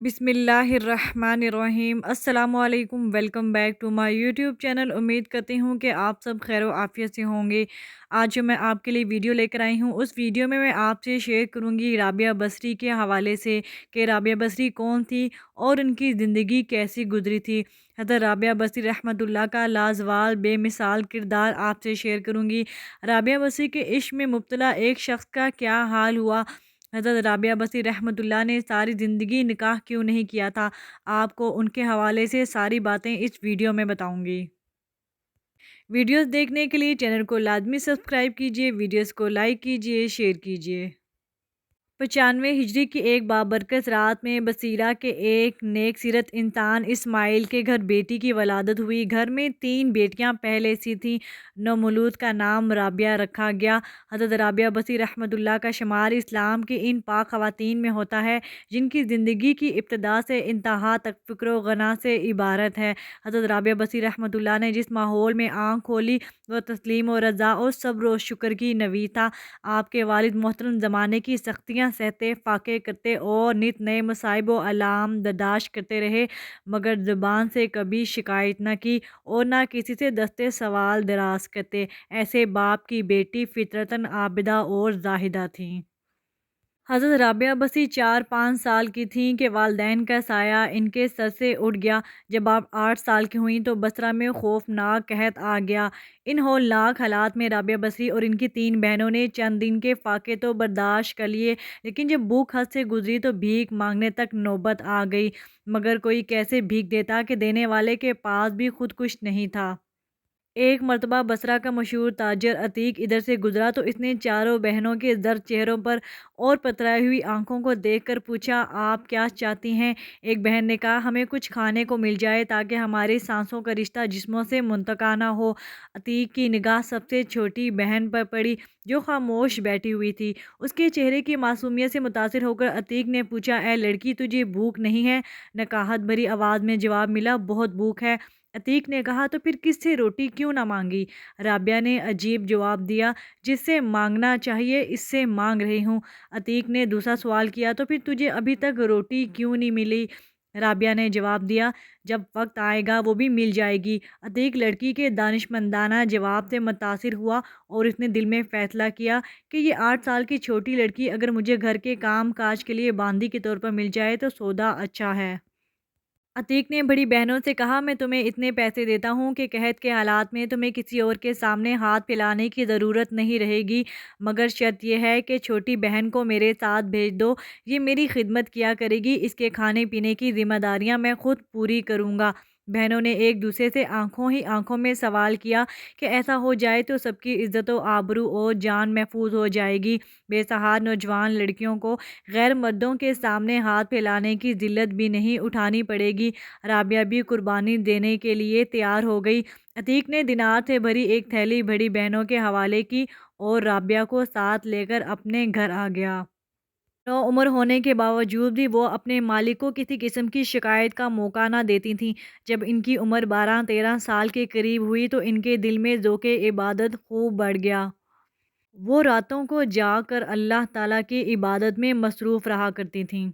बिस्मिल्लाहिर्रहमानिर्रहीम अस्सलामुअलैकुम। Welcome back to my YouTube channel. उम्मीद करती हूँ कि आप सब खैर आफियत से होंगे। आज जो मैं आपके लिए वीडियो लेकर आई हूँ, उस वीडियो में मैं आपसे शेयर करूँगी राबिया बसरी के हवाले से कि राबिया बसरी कौन थी और उनकी ज़िंदगी कैसी गुजरी थी। हज़रत राबिया बसरी रहमतुल्लाह का लाजवाल बेमिसाल किरदार आपसे शेयर करूँगी। राबिया बसरी के इश्क में मुब्तला एक शख्स का क्या हाल हुआ। हज़रत राबिया बसरी रहमतुल्लाह ने सारी ज़िंदगी निकाह क्यों नहीं किया था, आपको उनके हवाले से सारी बातें इस वीडियो में बताऊंगी। वीडियोस देखने के लिए चैनल को लाजमी सब्सक्राइब कीजिए, वीडियोस को लाइक कीजिए, शेयर कीजिए। 95 हिजरी की एक बाबरकत रात में बसीरा के एक नेक सीरत इंसान इस्माइल के घर बेटी की वलादत हुई। घर में 3 बेटियां पहले सी थीं। नौमौलूद का नाम राबिया रखा गया। हज़रत राबिया बसरी रहमतुल्लाह का शुमार इस्लाम की इन पाक ख़वातीन में होता है जिनकी ज़िंदगी की इब्तदा से इंतहा तक फ़िक्र व गना से इबारत है। हज़रत राबिया बसरी रहमतुल्लाह ने जिस माहौल में आँख खोली वह तस्लीम व रज़ा और सब्र व शुक्र की नवी था। आपके वालिद मोहतरम ज़माने की सख्तियाँ सहते, फाके करते और नित नए मसाइब व अलाम बर्दाश्त करते रहे, मगर ज़ुबान से कभी शिकायत न की और ना किसी से दस्ते सवाल दराज करते। ऐसे बाप की बेटी फितरतन आबिदा और जाहिदा थीं। हज़रत राबिया बसी 4-5 साल की थीं कि वालदैन का साया इनके सर से उठ गया। जब आप 8 साल की हुईं तो बसरा में खौफनाक कहत आ गया। इन हौलनाक हालात में राबिया बसरी और इनकी 3 बहनों ने चंद दिन के फाके तो बर्दाश्त कर लिए, लेकिन जब भूख हद से गुजरी तो भीख मांगने तक नौबत आ गई। मगर कोई कैसे भीख देता कि देने वाले के पास भी खुद कुछ नहीं था। एक मर्तबा बसरा का मशहूर ताजर अतीक इधर से गुजरा तो इसने चारों बहनों के जर्द चेहरों पर और पतराई हुई आंखों को देखकर पूछा, आप क्या चाहती हैं? एक बहन ने कहा, हमें कुछ खाने को मिल जाए ताकि हमारी सांसों का रिश्ता जिस्मों से मुंतका ना हो। अतीक की निगाह सबसे छोटी बहन पर पड़ी जो खामोश बैठी हुई थी। उसके चेहरे की मासूमियत से मुतासिर होकर अतीक ने पूछा, ए लड़की, तुझे भूख नहीं है? नकाहत भरी आवाज़ में जवाब मिला, बहुत भूख है। अतीक ने कहा, तो फिर किससे रोटी क्यों ना मांगी? राबिया ने अजीब जवाब दिया, जिससे मांगना चाहिए इससे मांग रही हूँ। अतीक ने दूसरा सवाल किया, तो फिर तुझे अभी तक रोटी क्यों नहीं मिली? राबिया ने जवाब दिया, जब वक्त आएगा वो भी मिल जाएगी। अतीक लड़की के दानिशमंदाना जवाब से मुतासिर हुआ और उसने दिल में फैसला किया कि ये 8 साल की छोटी लड़की अगर मुझे घर के काम काज के लिए बांदी के तौर पर मिल जाए तो सौदा अच्छा है। अतीक ने बड़ी बहनों से कहा, मैं तुम्हें इतने पैसे देता हूँ कि कहत के हालात में तुम्हें किसी और के सामने हाथ फैलाने की ज़रूरत नहीं रहेगी, मगर शर्त यह है कि छोटी बहन को मेरे साथ भेज दो। ये मेरी खिदमत किया करेगी, इसके खाने पीने की जिम्मेदारियाँ मैं खुद पूरी करूँगा। बहनों ने एक दूसरे से आंखों ही आंखों में सवाल किया कि ऐसा हो जाए तो सबकी इज्जत व आबरू और जान महफूज हो जाएगी। बेसहारा नौजवान लड़कियों को गैर मर्दों के सामने हाथ फैलाने की जिल्लत भी नहीं उठानी पड़ेगी। राबिया भी कुर्बानी देने के लिए तैयार हो गई। अतीक ने दिनार से भरी एक थैली बड़ी बहनों के हवाले की और राबिया को साथ लेकर अपने घर आ गया। नौ उम्र होने के बावजूद भी वो अपने मालिक को किसी किस्म की शिकायत का मौका ना देती थीं। जब इनकी उम्र 12-13 साल के करीब हुई तो इनके दिल में ज़ौक़े इबादत खूब बढ़ गया। वो रातों को जाकर अल्लाह ताला की इबादत में मसरूफ़ रहा करती थीं।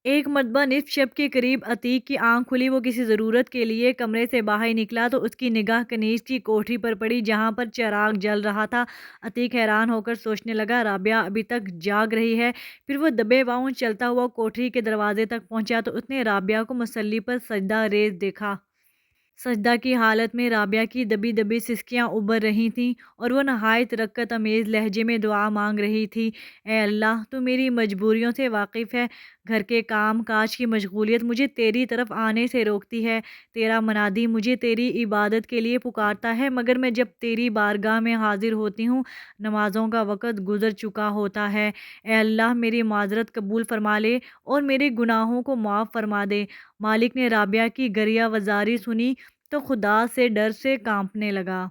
एक मर्तबा निस्फ़ शब के करीब अतीक की आंख खुली। वो किसी ज़रूरत के लिए कमरे से बाहर निकला तो उसकी निगाह कनीज़ की कोठरी पर पड़ी जहाँ पर चिराग जल रहा था। अतीक हैरान होकर सोचने लगा, राबिया अभी तक जाग रही है। फिर वो दबे पाँव चलता हुआ कोठरी के दरवाजे तक पहुँचा तो उसने राबिया को मुसल्ली पर सजदा रेज़ देखा। सजदा की हालत में राबिया की दबी दबी सिसकियाँ उभर रही थीं और वह नहायत रक्कत अमेज़ लहजे में दुआ मांग रही थी, ए अल्लाह, तू मेरी मजबूरियों से वाकिफ़ है। घर के काम काज की मशगूलियत मुझे तेरी तरफ आने से रोकती है। तेरा मनादी मुझे तेरी इबादत के लिए पुकारता है, मगर मैं जब तेरी बारगाह में हाजिर होती हूँ नमाज़ों का वक़्त गुज़र चुका होता है। ए अल्लाह, मेरी माज़रत कबूल फ़रमा ले और मेरे गुनाहों को माफ़ फ़रमा दे। मालिक ने राबिया की गरिया वज़ारी सुनी तो खुदा से डर से कांपने लगा।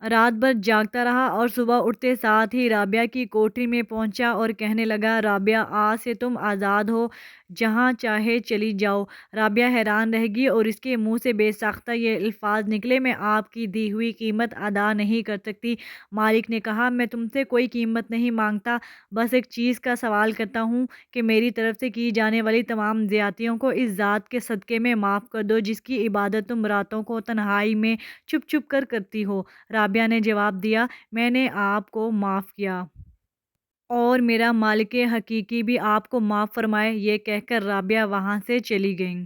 रात भर जागता रहा और सुबह उठते साथ ही राबिया की कोठरी में पहुंचा और कहने लगा, राबिया, आज से तुम आज़ाद हो। جہاں چاہے چلی جاؤ۔ رابعہ حیران رہ گئی اور اس کے منہ سے بے ساختہ یہ الفاظ نکلے، میں آپ کی دی ہوئی قیمت ادا نہیں کر سکتی۔ مالک نے کہا، میں تم سے کوئی قیمت نہیں مانگتا، بس ایک چیز کا سوال کرتا ہوں کہ میری طرف سے کی جانے والی تمام زیادتیوں کو اس ذات کے صدقے میں معاف کر دو جس کی عبادت تم راتوں کو تنہائی میں چھپ چھپ کر کرتی ہو۔ رابعہ نے جواب دیا، میں نے آپ کو معاف کیا اور میرا مالک حقیقی بھی آپ کو معاف فرمائے۔ یہ کہہ کر رابعہ وہاں سے چلی گئیں۔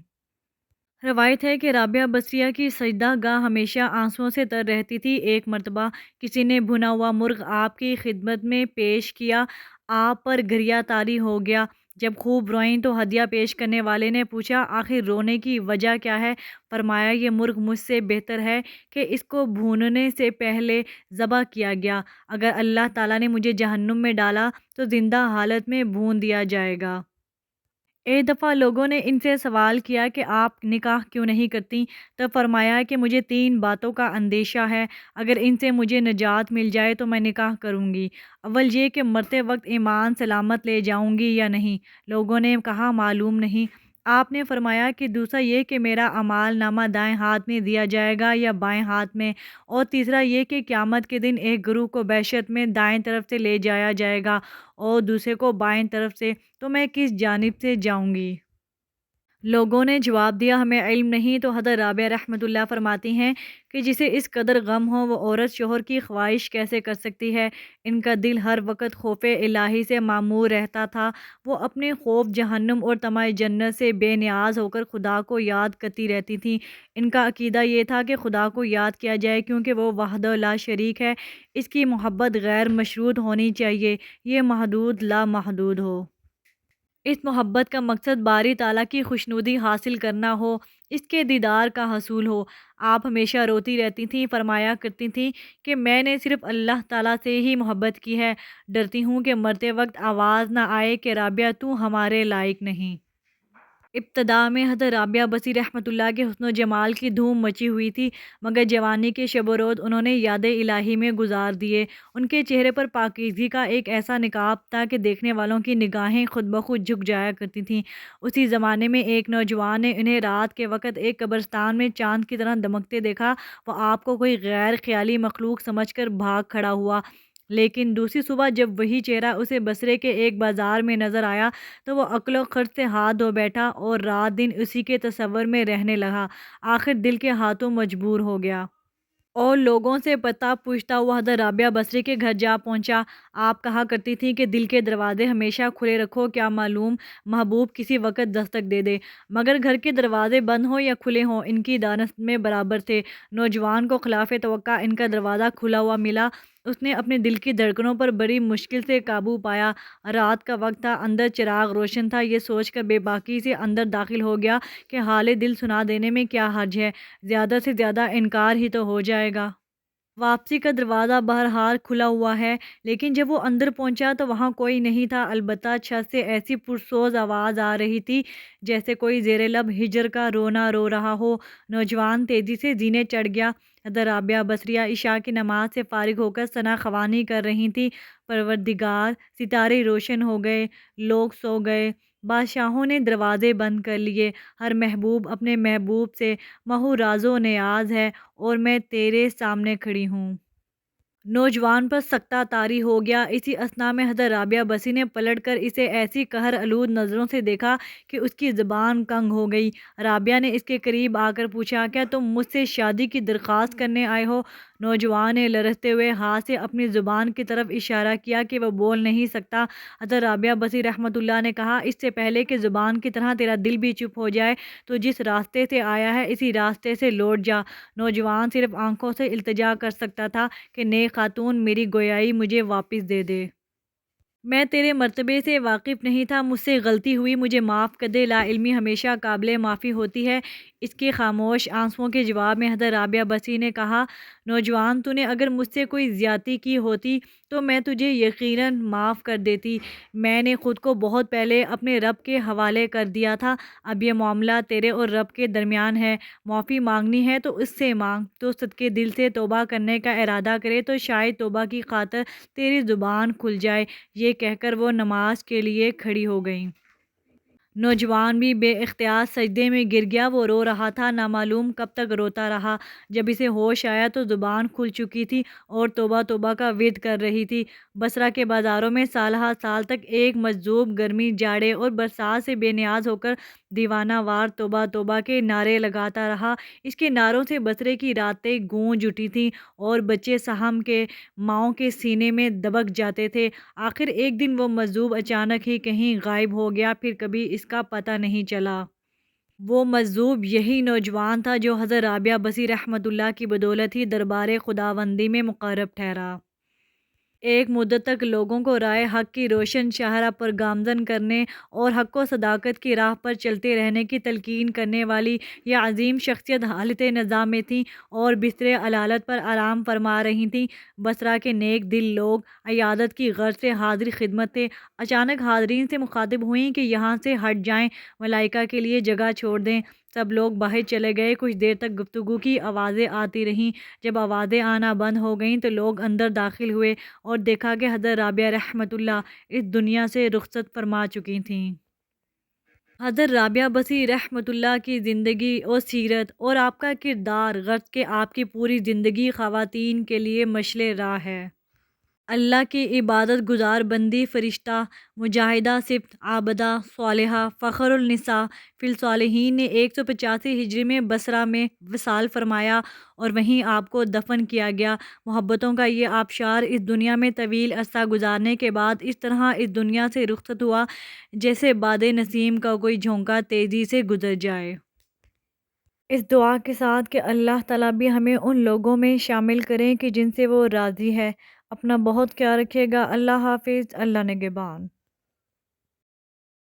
روایت ہے کہ رابعہ بصریہ کی سجدہ گاہ ہمیشہ آنسوؤں سے تر رہتی تھی۔ ایک مرتبہ کسی نے بھنا ہوا مرغ آپ کی خدمت میں پیش کیا، آپ پر گریہ طاری ہو گیا۔ جب خوب روئیں تو ہدیہ پیش کرنے والے نے پوچھا، آخر رونے کی وجہ کیا ہے؟ فرمایا، یہ مرغ مجھ سے بہتر ہے کہ اس کو بھوننے سے پہلے ذبح کیا گیا۔ اگر اللہ تعالیٰ نے مجھے جہنم میں ڈالا تو زندہ حالت میں بھون دیا جائے گا۔ ایک دفعہ لوگوں نے ان سے سوال کیا کہ آپ نکاح کیوں نہیں کرتی؟ تب فرمایا کہ مجھے 3 باتوں کا اندیشہ ہے، اگر ان سے مجھے نجات مل جائے تو میں نکاح کروں گی۔ اول یہ کہ مرتے وقت ایمان سلامت لے جاؤں گی یا نہیں۔ لوگوں نے کہا، معلوم نہیں۔ آپ نے فرمایا کہ دوسرا یہ کہ میرا اعمال نامہ دائیں ہاتھ میں دیا جائے گا یا بائیں ہاتھ میں، اور تیسرا یہ کہ قیامت کے دن ایک گروہ کو بحشت میں دائیں طرف سے لے جایا جائے گا اور دوسرے کو بائیں طرف سے، تو میں کس جانب سے جاؤں گی؟ لوگوں نے جواب دیا، ہمیں علم نہیں۔ تو حضرت رابعہ رحمۃ اللہ فرماتی ہیں کہ جسے اس قدر غم ہو وہ عورت شوہر کی خواہش کیسے کر سکتی ہے؟ ان کا دل ہر وقت خوف الہی سے معمور رہتا تھا۔ وہ اپنے خوف جہنم اور طمع جنت سے بے نیاز ہو کر خدا کو یاد کرتی رہتی تھیں۔ ان کا عقیدہ یہ تھا کہ خدا کو یاد کیا جائے کیونکہ وہ وحدہ لا شریک ہے، اس کی محبت غیر مشروط ہونی چاہیے، یہ محدود لا محدود ہو۔ اس محبت کا مقصد باری تعالیٰ کی خوشنودی حاصل کرنا ہو، اس کے دیدار کا حصول ہو۔ آپ ہمیشہ روتی رہتی تھیں، فرمایا کرتی تھیں کہ میں نے صرف اللہ تعالیٰ سے ہی محبت کی ہے، ڈرتی ہوں کہ مرتے وقت آواز نہ آئے کہ رابعہ تو ہمارے لائق نہیں۔ ابتدا میں حضرت رابعہ بصری رحمۃ اللہ کے حسن و جمال کی دھوم مچی ہوئی تھی، مگر جوانی کے شب و روز انہوں نے یاد الہی میں گزار دیے۔ ان کے چہرے پر پاکیزگی کا ایک ایسا نقاب تھا کہ دیکھنے والوں کی نگاہیں خود بخود جھک جایا کرتی تھیں۔ اسی زمانے میں ایک نوجوان نے انہیں رات کے وقت ایک قبرستان میں چاند کی طرح دمکتے دیکھا۔ وہ آپ کو کوئی غیر خیالی مخلوق سمجھ کر بھاگ کھڑا ہوا، لیکن دوسری صبح جب وہی چہرہ اسے بصرے کے ایک بازار میں نظر آیا تو وہ عقل و خرد سے ہاتھ دھو بیٹھا اور رات دن اسی کے تصور میں رہنے لگا۔ آخر دل کے ہاتھوں مجبور ہو گیا اور لوگوں سے پتہ پوچھتا ہوا حضرت رابعہ بصری کے گھر جا پہنچا۔ آپ کہا کرتی تھیں کہ دل کے دروازے ہمیشہ کھلے رکھو، کیا معلوم محبوب کسی وقت دستک دے دے۔ مگر گھر کے دروازے بند ہوں یا کھلے ہوں، ان کی دانست میں برابر تھے۔ نوجوان کو خلاف توقع ان کا دروازہ کھلا ہوا ملا۔ اس نے اپنے دل کی دھڑکنوں پر بڑی مشکل سے قابو پایا۔ رات کا وقت تھا، اندر چراغ روشن تھا۔ یہ سوچ کر بے باکی سے اندر داخل ہو گیا کہ حال دل سنا دینے میں کیا حرج ہے، زیادہ سے زیادہ انکار ہی تو ہو جائے گا۔ واپسی کا دروازہ بہرحال کھلا ہوا ہے، لیکن جب وہ اندر پہنچا تو وہاں کوئی نہیں تھا، البتہ چھت سے ایسی پرسوز آواز آ رہی تھی جیسے کوئی زیر لب ہجر کا رونا رو رہا ہو۔ نوجوان تیزی سے زینے چڑھ گیا۔ حضرت رابعہ بصریہ عشاء کی نماز سے فارغ ہو کر ثنا خوانی کر رہی تھی۔ پروردگار، ستارے روشن ہو گئے، لوگ سو گئے، بادشاہوں نے دروازے بند کر لیے، ہر محبوب اپنے محبوب سے محو راز و نیاز ہے اور میں تیرے سامنے کھڑی ہوں۔ نوجوان پر سکتہ طاری ہو گیا۔ اسی اثنا میں حضرت رابعہ بصری نے پلٹ کر اسے ایسی قہر آلود نظروں سے دیکھا کہ اس کی زبان کنگ ہو گئی۔ رابعہ نے اس کے قریب آ کر پوچھا، کیا تم مجھ سے شادی کی درخواست کرنے آئے ہو؟ نوجوان نے لرزتے ہوئے ہاتھ سے اپنی زبان کی طرف اشارہ کیا کہ وہ بول نہیں سکتا۔ حضرت رابعہ بصری رحمۃ اللہ نے کہا، اس سے پہلے کہ زبان کی طرح تیرا دل بھی چپ ہو جائے تو جس راستے سے آیا ہے اسی راستے سے لوٹ جا۔ نوجوان صرف آنکھوں سے التجا کر سکتا تھا کہ نیک خاتون میری گویائی مجھے واپس دے دے۔ میں تیرے مرتبے سے واقف نہیں تھا، مجھ سے غلطی ہوئی، مجھے معاف کر دے۔ لا علمی ہمیشہ قابل معافی ہوتی ہے۔ اس کے خاموش آنسوؤں کے جواب میں حضرت رابعہ بصری نے کہا، نوجوان، تو نے اگر مجھ سے کوئی زیادتی کی ہوتی تو میں تجھے یقیناً معاف کر دیتی۔ میں نے خود کو بہت پہلے اپنے رب کے حوالے کر دیا تھا۔ اب یہ معاملہ تیرے اور رب کے درمیان ہے۔ معافی مانگنی ہے تو اس سے مانگ، تو صدقے دل سے توبہ کرنے کا ارادہ کرے تو شاید توبہ کی خاطر تیری زبان کھل جائے۔ یہ کہہ کر وہ نماز کے لیے کھڑی ہو گئیں۔ नौजवान भी बेइख्तियार सजदे में गिर गया। वो रो रहा था, नामालूम कब तक रोता रहा। जब इसे होश आया तो ज़ुबान खुल चुकी थी और तौबा तौबा का विद कर रही थी। बसरा के बाज़ारों में साल साल तक एक मजजूब गर्मी, जाड़े और बरसात से बेनियाज होकर दीवाना वार तौबा तौबा के नारे लगाता रहा। इसके नारों से बसरे की रातें गूंज उठी थीं और बच्चे सहम के माँओं के सीने में दबक जाते थे। आखिर एक दिन वो मजदूब अचानक ही कहीं गायब हो गया, फिर कभी इसका पता नहीं चला। वो मजदूब यही नौजवान था जो हज़रत राबिया बसी रहमतुल्लाह की बदौलत ही दरबार खुदावंदी में मुक़र्रब ठहरा। एक मुद्दत तक लोगों को राय हक़ की रोशन शाहरा पर गामज़न करने और हक़ व सदाकत की राह पर चलते रहने की तलकीन करने वाली यह अजीम शख्सियत हालत निज़ाम में थी और बिस्तर अलालत पर आराम फरमा रही थी। बसरा के नेक दिल लोग अयादत की गर्ज से हाजिर खिदमत थे। अचानक हाजरीन से मुखातिब हुई कि यहाँ से हट जाएं, मलाइका के लिए जगह छोड़ दें। सब लोग बाहर चले गए। कुछ देर तक गुफ्तगू की आवाज़ें आती रहीं। जब आवाज़ें आना बंद हो गईं तो लोग अंदर दाखिल हुए और देखा कि हज़रत राबिया रहमतुल्लाह इस दुनिया से रुखसत फरमा चुकी थीं। हज़रत राबिया बसी रहमतुल्लाह की ज़िंदगी और सीरत और आपका किरदार गर्ज के आपकी पूरी ज़िंदगी ख़वातीन के लिए मशले राह है। अल्लाह की इबादत गुज़ार बंदी फ़रिश्ता, मुजाहिदा, सिफ़्त, आबदा, स्वालिहा, फ़ख़रुल निसा फ़िल सालिहीन ने 185 हिजरी में बसरा में विसाल फरमाया और वहीं आपको दफन किया गया। मोहब्बतों का ये आबशार इस दुनिया में तवील अरसा गुजारने के बाद इस तरह इस दुनिया से रुखसत हुआ जैसे बादे नसीम का कोई झोंका तेज़ी से गुजर जाए। इस दुआ के साथ कि अल्लाह ताला भी हमें उन लोगों में शामिल करें कि जिनसे वो राज़ी है। अपना बहुत ख्याल रखिएगा। अल्लाह हाफ़िज़। अल्लाह निगहबान।